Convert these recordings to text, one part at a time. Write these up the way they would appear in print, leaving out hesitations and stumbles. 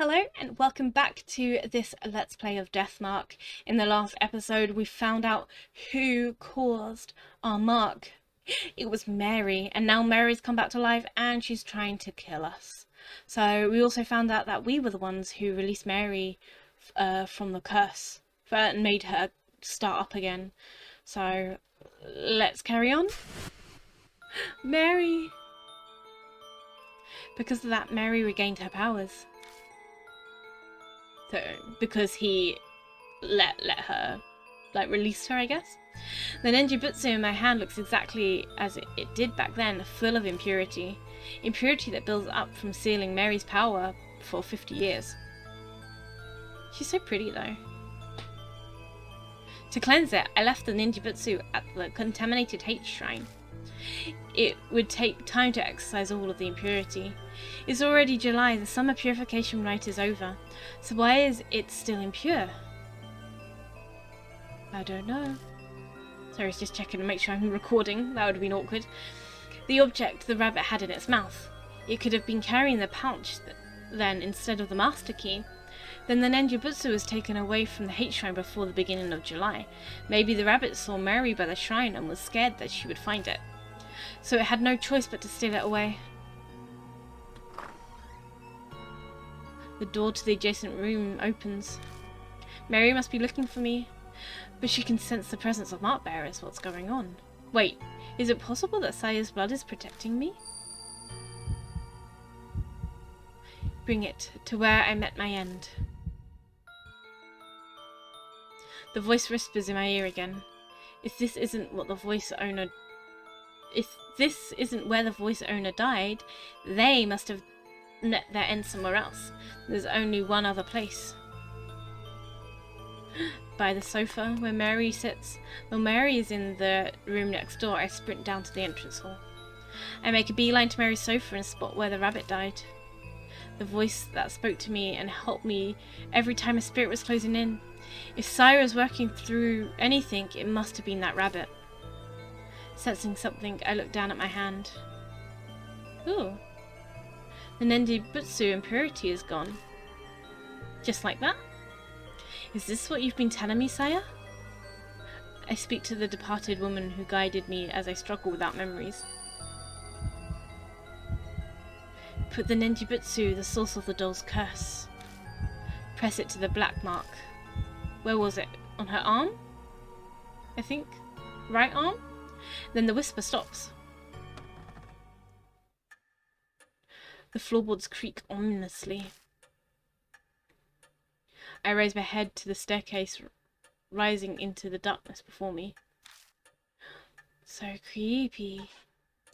Hello and welcome back to this Let's Play of Deathmark. In the last episode we found out who caused our mark. It was Mary, and now Mary's come back to life and she's trying to kill us. So we also found out that we were the ones who released Mary from the curse and made her start up again. So let's carry on. Mary! Because of that, Mary regained her powers. So, because he let her, release her, I guess. The ℂ𝕙𝕙𝓀𝑒 in my hand looks exactly as it did back then, full of impurity. Impurity that builds up from sealing Mary's power for 50 years. She's so pretty though. To cleanse it, I left the ℂ𝕙𝕙𝓀𝑒 at the contaminated H shrine. It would take time to exercise all of the impurity. It's already July, the summer purification rite is over, so why is it still impure? I don't know. Sorry, it's just checking to make sure I'm recording, that would have been awkward. The object the rabbit had in its mouth. It could have been carrying the pouch then instead of the master key. Then the ℂ𝕙𝕙𝓀𝑒 was taken away from the H shrine before the beginning of July. Maybe the rabbit saw Mary by the shrine and was scared that she would find it. So it had no choice but to steal it away. The door to the adjacent room opens. Mary must be looking for me, but she can sense the presence of mark bearers. What's going on? Wait, is it possible that Saya's blood is protecting me? Bring it to where I met my end. The voice whispers in my ear again. If this isn't where the voice owner died, they must have met their end somewhere else. There's only one other place. By the sofa where Mary sits. While Mary is in the room next door, I sprint down to the entrance hall. I make a beeline to Mary's sofa and spot where the rabbit died. The voice that spoke to me and helped me every time a spirit was closing in. If Saya was working through anything, it must have been that rabbit. Sensing something, I look down at my hand. Ooh. The ℂ𝕙𝕙𝓀𝑒 impurity is gone. Just like that? Is this what you've been telling me, Saya? I speak to the departed woman who guided me as I struggle without memories. Put the ℂ𝕙𝕙𝓀𝑒, the source of the doll's curse. Press it to the black mark. Where was it? On her arm? I think. Right arm? Then the whisper stops. The floorboards creak ominously. I raise my head to the staircase rising into the darkness before me. So creepy.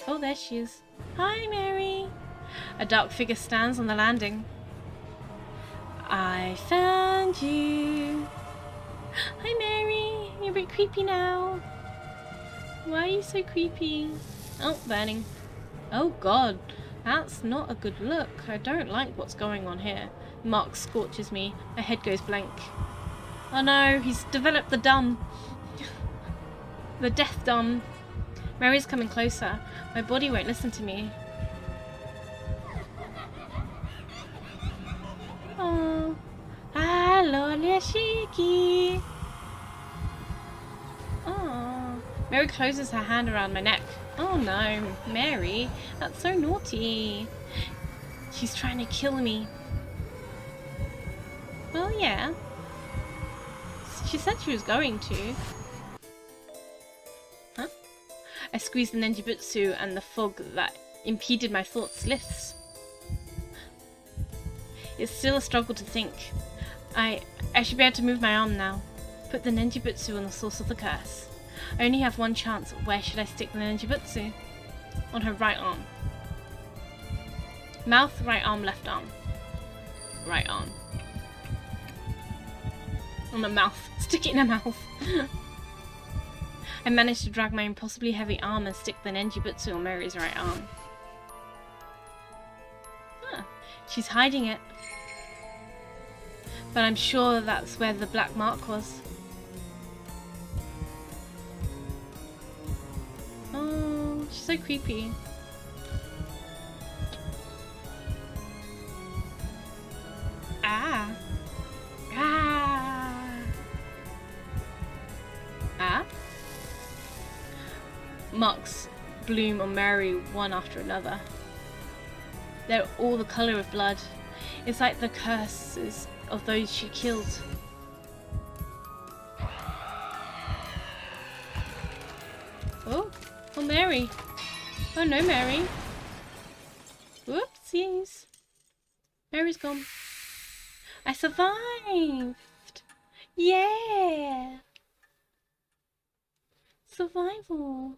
Oh, there she is. Hi, Mary. A dark figure stands on the landing. I found you. Hi, Mary. You're a bit creepy now. Why are you so creepy? Oh, burning. Oh god, that's not a good look. I don't like what's going on here. Mark scorches me. My head goes blank. Oh no, he's developed the dumb. The death dumb. Mary's coming closer. My body won't listen to me. Oh, hello, Shiki. Oh, Mary closes her hand around my neck. Oh no, Mary, that's so naughty. She's trying to kill me. Well, yeah. She said she was going to. Huh? I squeeze the ℂ𝕙𝕙𝓀𝑒 and the fog that impeded my thoughts lifts. It's still a struggle to think. I should be able to move my arm now. Put the ℂ𝕙𝕙𝓀𝑒 on the source of the curse. I only have one chance. Where should I stick the ℂ𝕙𝕙𝓀𝑒? On her right arm. Mouth, right arm, left arm. Right arm. On the mouth. Stick it in her mouth. I managed to drag my impossibly heavy arm and stick the ℂ𝕙𝕙𝓀𝑒 on Mary's right arm. Huh. She's hiding it. But I'm sure that's where the black mark was. Oh, she's so creepy. marks bloom on Mary one after another. They're all the colour of blood. It's like the curses of those she killed. Oh, oh Mary. Oh no, Mary. Whoopsies. Mary's gone. I survived. Yeah. Survival.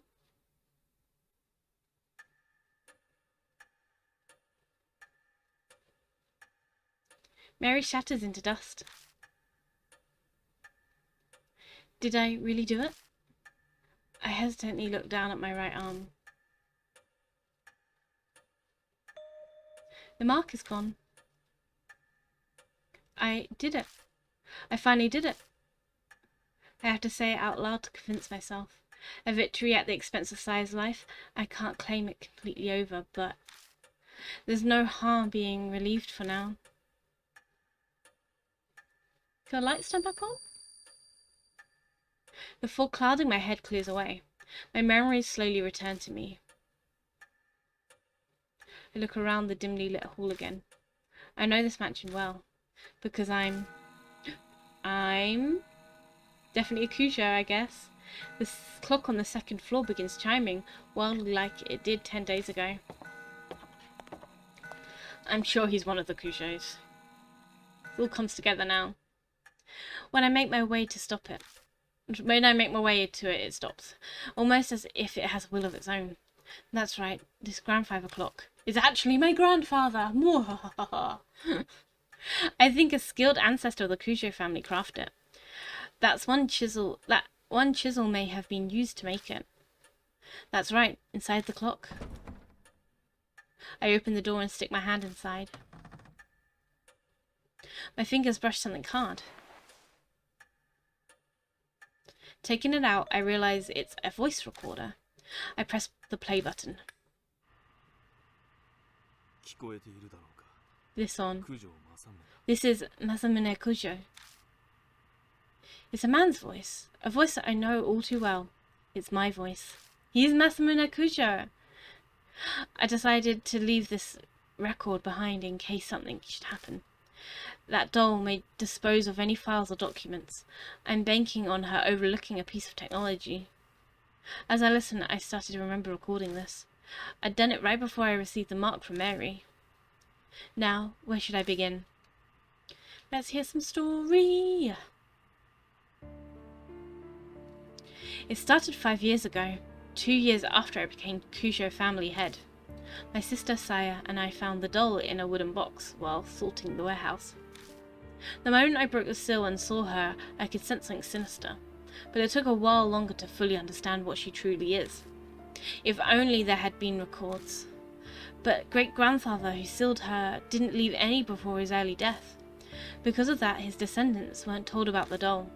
Mary shatters into dust. Did I really do it? I hesitantly look down at my right arm. The mark is gone. I did it. I finally did it. I have to say it out loud to convince myself. A victory at the expense of Saya's life. I can't claim it completely over, but there's no harm being relieved for now. Can the lights turn back on? The fog clouding my head clears away. My memories slowly return to me. I look around the dimly lit hall again. I know this mansion well, because I'm definitely a ℏ𝑗𝑒, I guess. The clock on the second floor begins chiming, wildly like it did 10 days ago. I'm sure he's one of the ℏ𝑗𝑒s. It all comes together now. When I make my way to it, it stops, almost as if it has a will of its own. That's right, this grand 5 o'clock is actually my grandfather. I think a skilled ancestor of the ℏ𝑗𝑒 family crafted it. That one chisel may have been used to make it. That's right, inside the clock. I open the door and stick my hand inside. My fingers brush something hard. Taking it out, I realize it's a voice recorder. I press the play button. This on. This is ℵ𝑗𝑒𝒶𝓈𝑒 ℏ𝑗𝑒. It's a man's voice. A voice that I know all too well. It's my voice. He's ℵ𝑗𝑒𝒶𝓈𝑒 ℏ𝑗𝑒. I decided to leave this record behind in case something should happen. That doll may dispose of any files or documents. I'm banking on her overlooking a piece of technology. As I listened, I started to remember recording this. I'd done it right before I received the mark from Mary. Now, where should I begin? Let's hear some story. It started 5 years ago, 2 years after I became ℏ𝑗𝑒 family head. My sister Saya and I found the doll in a wooden box while sorting the warehouse. The moment I broke the seal and saw her, I could sense something sinister, but it took a while longer to fully understand what she truly is. If only there had been records. But great-grandfather who sealed her didn't leave any before his early death. Because of that, his descendants weren't told about the doll.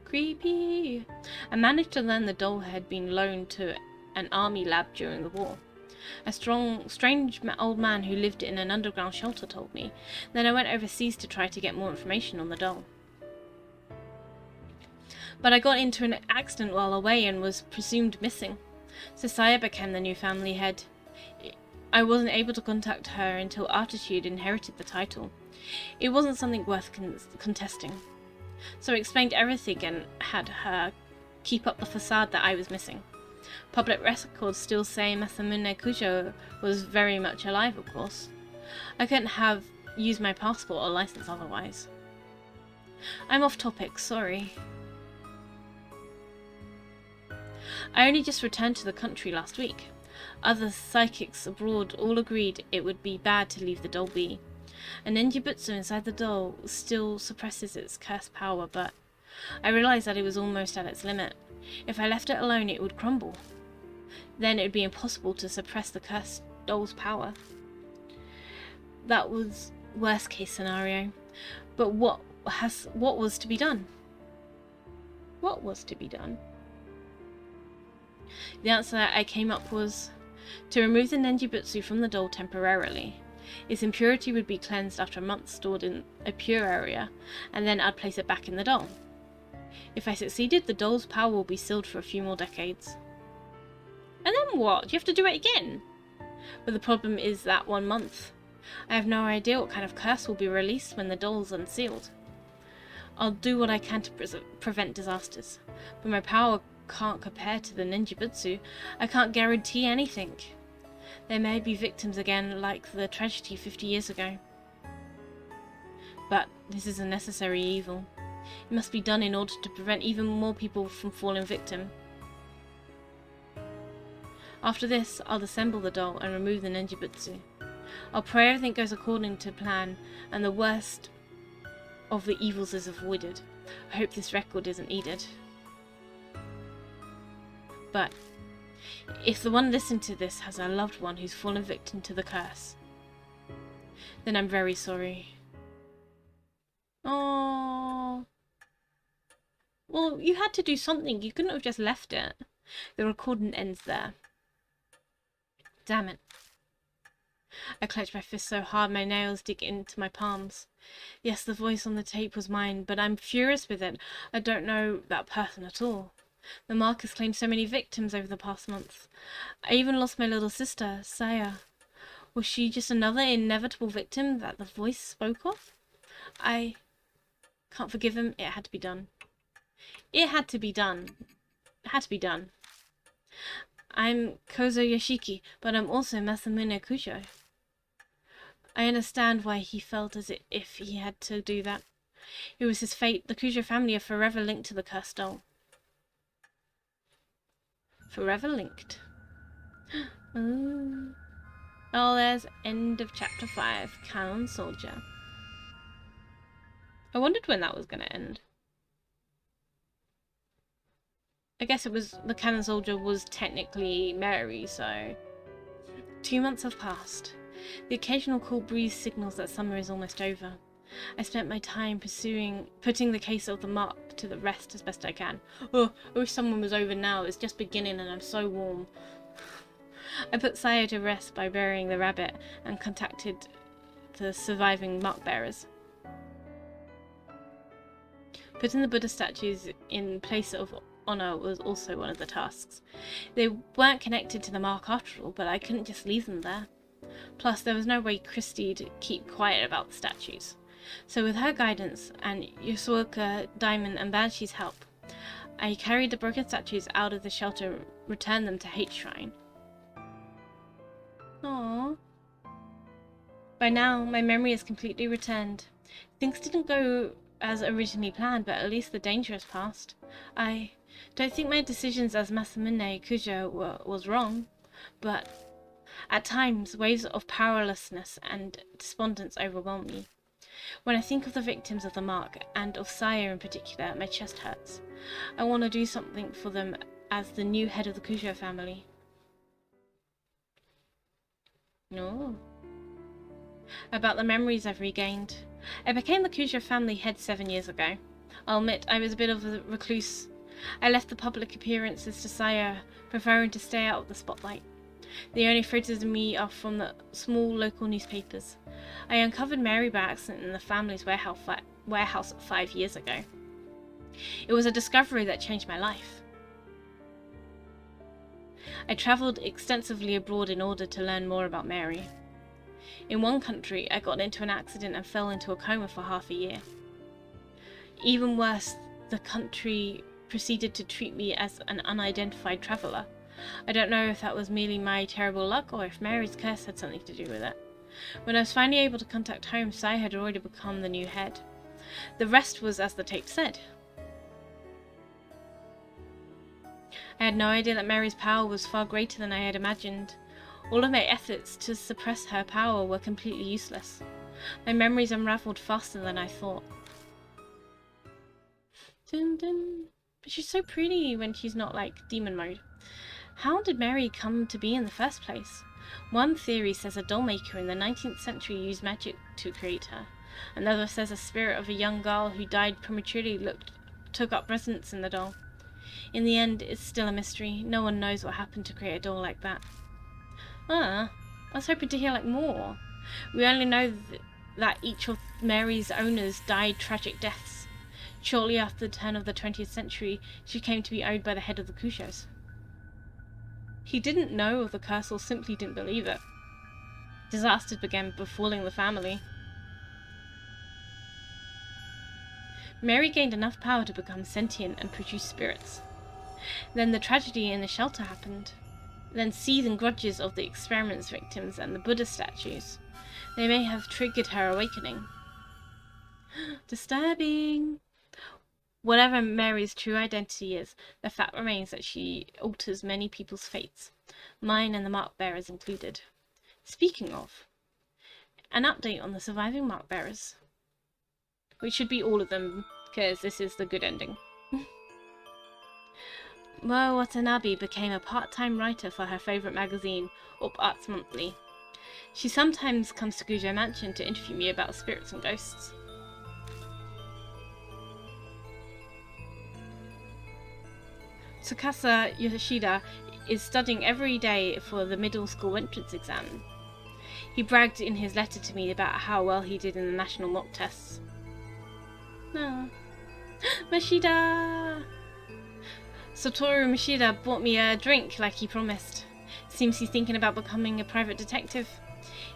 Creepy. I managed to learn the doll had been loaned to an army lab during the war. A strange old man who lived in an underground shelter told me. Then I went overseas to try to get more information on the doll. But I got into an accident while away and was presumed missing. So Saya became the new family head. I wasn't able to contact her until after she had inherited the title. It wasn't something worth contesting. So I explained everything and had her keep up the facade that I was missing. Public records still say ℵ𝑗𝑒𝒶𝓈𝑒 ℏ𝑗𝑒 was very much alive, of course. I couldn't have used my passport or license otherwise. I'm off topic, sorry. I only just returned to the country last week. Other psychics abroad all agreed it would be bad to leave the doll be. A ninjutsu inside the doll still suppresses its cursed power, but I realized that it was almost at its limit. If I left it alone, it would crumble. Then it would be impossible to suppress the cursed doll's power. That was worst case scenario. But what was to be done? What was to be done? The answer that I came up was to remove the ninjutsu from the doll temporarily. Its impurity would be cleansed after a month stored in a pure area, and then I'd place it back in the doll. If I succeeded, the doll's power will be sealed for a few more decades. And then what? Do you have to do it again? But the problem is that 1 month. I have no idea what kind of curse will be released when the doll's unsealed. I'll do what I can to prevent disasters, but my power can't compare to the ninja butsu. I can't guarantee anything. There may be victims again like the tragedy 50 years ago. But this is a necessary evil. It must be done in order to prevent even more people from falling victim. After this, I'll disassemble the doll and remove the ninja butsu. I'll pray everything goes according to plan and the worst of the evils is avoided. I hope this record isn't needed. But if the one listening to this has a loved one who's fallen victim to the curse, then I'm very sorry. Oh, well, you had to do something. You couldn't have just left it. The recording ends there. Damn it. I clenched my fist so hard my nails dig into my palms. Yes, the voice on the tape was mine, but I'm furious with it. I don't know that person at all. The mark has claimed so many victims over the past month. I even lost my little sister, Saya. Was she just another inevitable victim that the voice spoke of? I can't forgive him. It had to be done. It had to be done. It had to be done. I'm Kozo Yoshiki, but I'm also Masamune Kujo. I understand why he felt as if he had to do that. It was his fate. The Kujo family are forever linked to the cursed doll. Forever linked. Oh, there's end of chapter 5, Cannon Soldier. I wondered when that was going to end. I guess it was, the Cannon Soldier was technically Mary, so 2 months have passed. The occasional cool breeze signals that summer is almost over. I spent my time putting the case of the mark to the rest as best I can. Oh, I wish someone was over now. It's just beginning and I'm so warm. I put Saya to rest by burying the rabbit and contacted the surviving mark bearers. Putting the Buddha statues in place of honor was also one of the tasks. They weren't connected to the mark after all, but I couldn't just leave them there. Plus, there was no way Christie'd keep quiet about the statues. So with her guidance and Yasuoka, Diamond and Banshee's help, I carried the broken statues out of the shelter and returned them to Hate Shrine. Aww. By now, my memory is completely returned. Things didn't go as originally planned, but at least the danger has passed. I don't think my decisions as Masamune Kujo was wrong, but at times, waves of powerlessness and despondence overwhelm me. When I think of the victims of the mark, and of Saya in particular, my chest hurts. I want to do something for them as the new head of the Kujo family. No. About the memories I've regained. I became the Kujo family head 7 years ago. I'll admit I was a bit of a recluse. I left the public appearances to Saya, preferring to stay out of the spotlight. The only photos of me are from the small local newspapers. I uncovered Mary by accident in the family's warehouse 5 years ago. It was a discovery that changed my life. I travelled extensively abroad in order to learn more about Mary. In one country, I got into an accident and fell into a coma for half a year. Even worse, the country proceeded to treat me as an unidentified traveller. I don't know if that was merely my terrible luck or if Mary's curse had something to do with it. When I was finally able to contact home, Sai had already become the new head. The rest was as the tape said. I had no idea that Mary's power was far greater than I had imagined. All of my efforts to suppress her power were completely useless. My memories unravelled faster than I thought. Dun dun. But she's so pretty when she's not like demon mode. How did Mary come to be in the first place? One theory says a doll maker in the 19th century used magic to create her. Another says a spirit of a young girl who died prematurely took up residence in the doll. In the end, it's still a mystery. No one knows what happened to create a doll like that. I was hoping to hear like more. We only know that each of Mary's owners died tragic deaths. Shortly after the turn of the 20th century, she came to be owned by the head of the ℂ𝕁𝑒𝑠. He didn't know of the curse or simply didn't believe it. Disasters began befalling the family. Mary gained enough power to become sentient and produce spirits. Then the tragedy in the shelter happened. Then seething grudges of the experiment's victims and the Buddha statues. They may have triggered her awakening. Disturbing. Whatever Mary's true identity is, the fact remains that she alters many people's fates, mine and the mark bearers included. Speaking of, an update on the surviving mark bearers. Which should be all of them, because this is the good ending. 𝒫𝓁𝑒𝓃𝓉 became a part-time writer for her favourite magazine, ℂ𝕙𝕗𝑒𝒏. She sometimes comes to Gujo Mansion to interview me about spirits and ghosts. Tsukasa Yoshida is studying every day for the middle school entrance exam. He bragged in his letter to me about how well he did in the national mock tests. No. Mashida! Satoru Mashida bought me a drink like he promised. Seems he's thinking about becoming a private detective.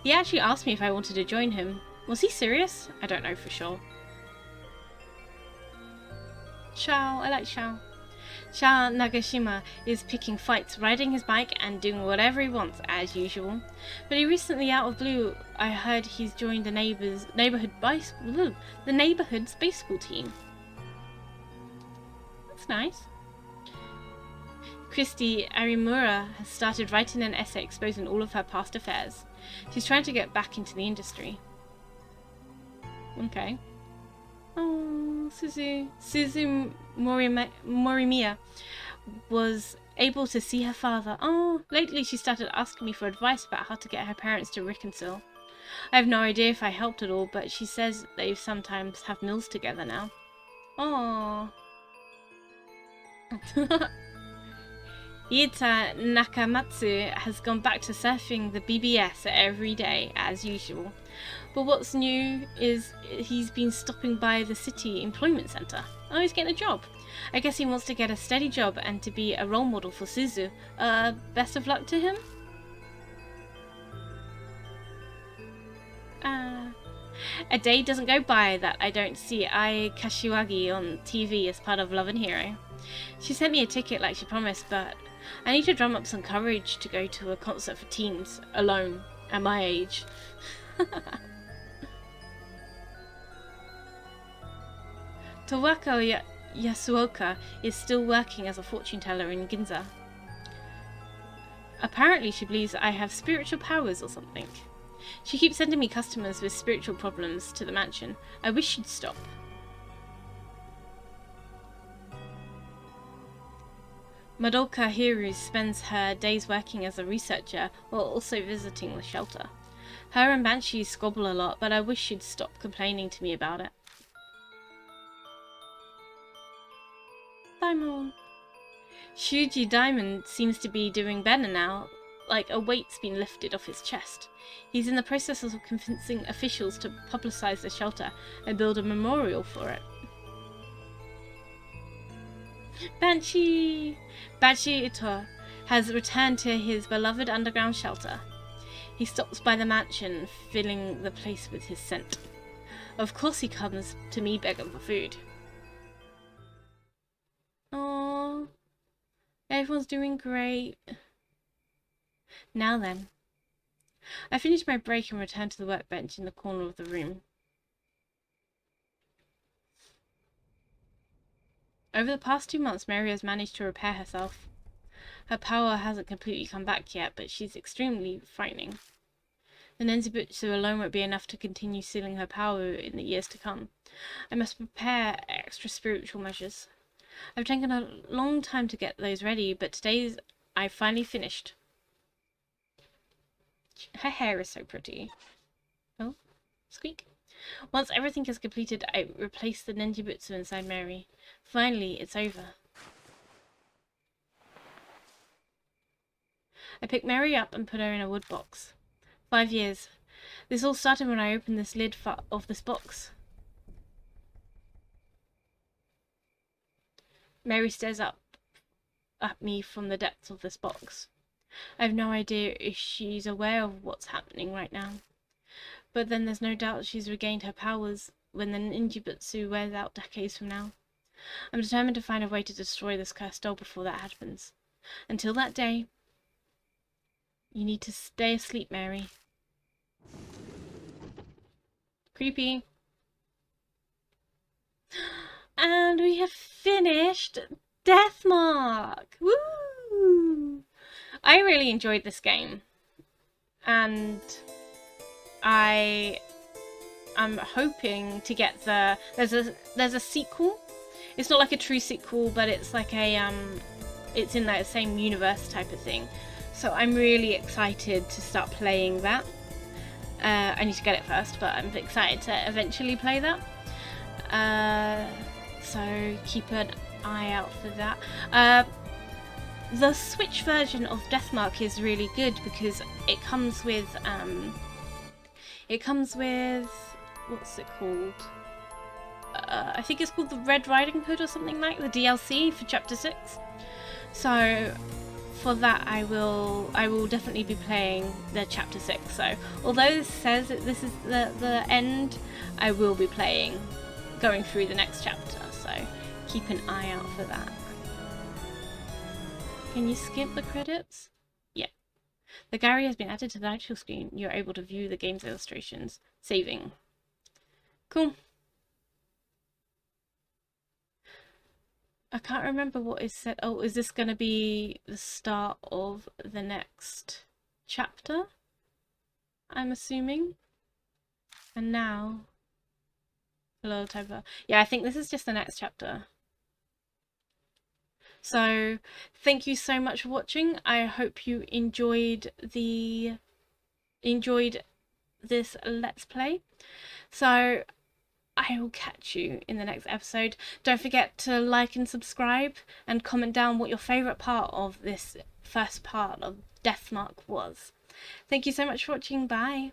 He actually asked me if I wanted to join him. Was he serious? I don't know for sure. Shao, I like Shao. Shao Nagashima is picking fights, riding his bike and doing whatever he wants as usual. But he recently, out of blue, I heard he's joined the neighborhood's baseball team. That's nice. Christy Arimura has started writing an essay exposing all of her past affairs. She's trying to get back into the industry. Okay. Oh, Suzu Morimiya was able to see her father. Oh, lately she started asking me for advice about how to get her parents to reconcile. I have no idea if I helped at all, but she says they sometimes have meals together now. Oh. Ita Nakamatsu has gone back to surfing the BBS every day, as usual. But what's new is he's been stopping by the city employment centre. Oh, he's getting a job. I guess he wants to get a steady job and to be a role model for Suzu. Best of luck to him? A day doesn't go by that I don't see Ai Kashiwagi on TV as part of Love and Hero. She sent me a ticket like she promised, but I need to drum up some courage to go to a concert for teens, alone, at my age. Tawako Yasuoka is still working as a fortune teller in Ginza. Apparently she believes I have spiritual powers or something. She keeps sending me customers with spiritual problems to the mansion. I wish she'd stop. Madoka Hiru spends her days working as a researcher while also visiting the shelter. Her and Banshee squabble a lot, but I wish she'd stop complaining to me about it. Diamond. Shuji Diamond seems to be doing better now, like a weight's been lifted off his chest. He's in the process of convincing officials to publicize the shelter and build a memorial for it. Banshee Ito has returned to his beloved underground shelter. He stops by the mansion, filling the place with his scent. Of course he comes to me begging for food. Aww, everyone's doing great. Now then. I finish my break and return to the workbench in the corner of the room. Over the past 2 months, Mary has managed to repair herself. Her power hasn't completely come back yet, but she's extremely frightening. The Nenzabutsu alone won't be enough to continue sealing her power in the years to come. I must prepare extra spiritual measures. I've taken a long time to get those ready, but today's I've finally finished. Her hair is so pretty. Oh, squeak. Once everything is completed, I replace the Nenzabutsu inside Mary. Finally, it's over. I pick Mary up and put her in a wood box. 5 years. This all started when I opened this lid of this box. Mary stares up at me from the depths of this box. I have no idea if she's aware of what's happening right now. But then there's no doubt she's regained her powers when the ninjutsu wears out decades from now. I'm determined to find a way to destroy this cursed doll before that happens. Until that day, you need to stay asleep, Mary. Creepy. And we have finished Deathmark! Woo! I really enjoyed this game. And I am hoping to get there's a sequel. It's not like a true sequel, but it's like a it's in that same universe type of thing. So I'm really excited to start playing that. I need to get it first, but I'm excited to eventually play that. So keep an eye out for that. The Switch version of Deathmark is really good because it comes with what's it called? I think it's called the Red Riding Hood or something like the DLC for Chapter 6. So for that I will definitely be playing the Chapter 6. So although this says that this is the end, I will be going through the next chapter. So keep an eye out for that. Can you skip the credits? Yeah. The gallery has been added to the title screen. You're able to view the game's illustrations. Saving. Cool. I can't remember what is said. Oh, is this going to be the start of the next chapter? I'm assuming. And now... Hello, Typer. Yeah, I think this is just the next chapter. So, thank you so much for watching. I hope you enjoyed this Let's Play. So, I will catch you in the next episode. Don't forget to like and subscribe and comment down what your favourite part of this first part of Deathmark was. Thank you so much for watching. Bye.